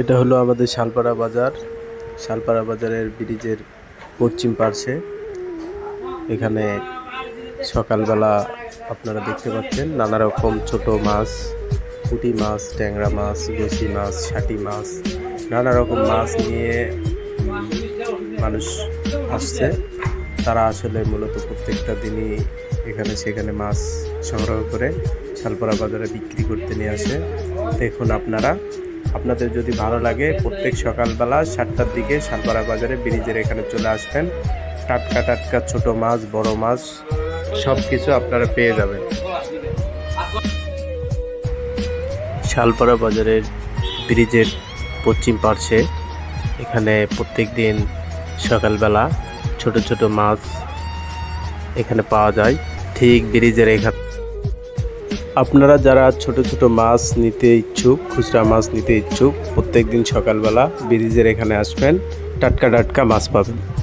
এটা হলো আমাদের শালপাড়া বাজার। শালপাড়া বাজারের ব্রিজের পশ্চিম পার্শ্বে। এখানে সকালবেলা আপনারা দেখতে পাচ্ছেন নানা রকম ছোট মাছ, পুঁটি মাছ, ট্যাংরা মাছ, গেসি মাছ, শাটি মাছ, নানা রকম মাছ নিয়ে মানুষ আসছে। তারা আসলে মূলত প্রত্যেকটা দিনই এখানে সেখানে মাছ সংগ্রহ করে শালপাড়া বাজারে বিক্রি করতে নিয়ে আসে। দেখুন আপনাদের যদি ভালো লাগে প্রত্যেক সকালবেলা 7টার দিকে শালপাড়া বাজারে ব্রিজের এখানে চলে আসবেন। টাটকা ছোট মাছ, বড় মাছ সব কিছু আপনারা পেয়ে যাবেন। শালপাড়া বাজারের ব্রিজের পশ্চিম পার্শ্বে এখানে প্রত্যেক দিন সকালবেলা ছোট মাছ এখানে পাওয়া যায়, ঠিক ব্রিজের এখানে। আপনারা যারা ছোট মাছ নিতে ইচ্ছুক, খুচরা মাছ নিতে ইচ্ছুক, প্রত্যেক দিন সকালবেলা ব্রিজের এখানে আসবেন, টাটকা মাছ পাবেন।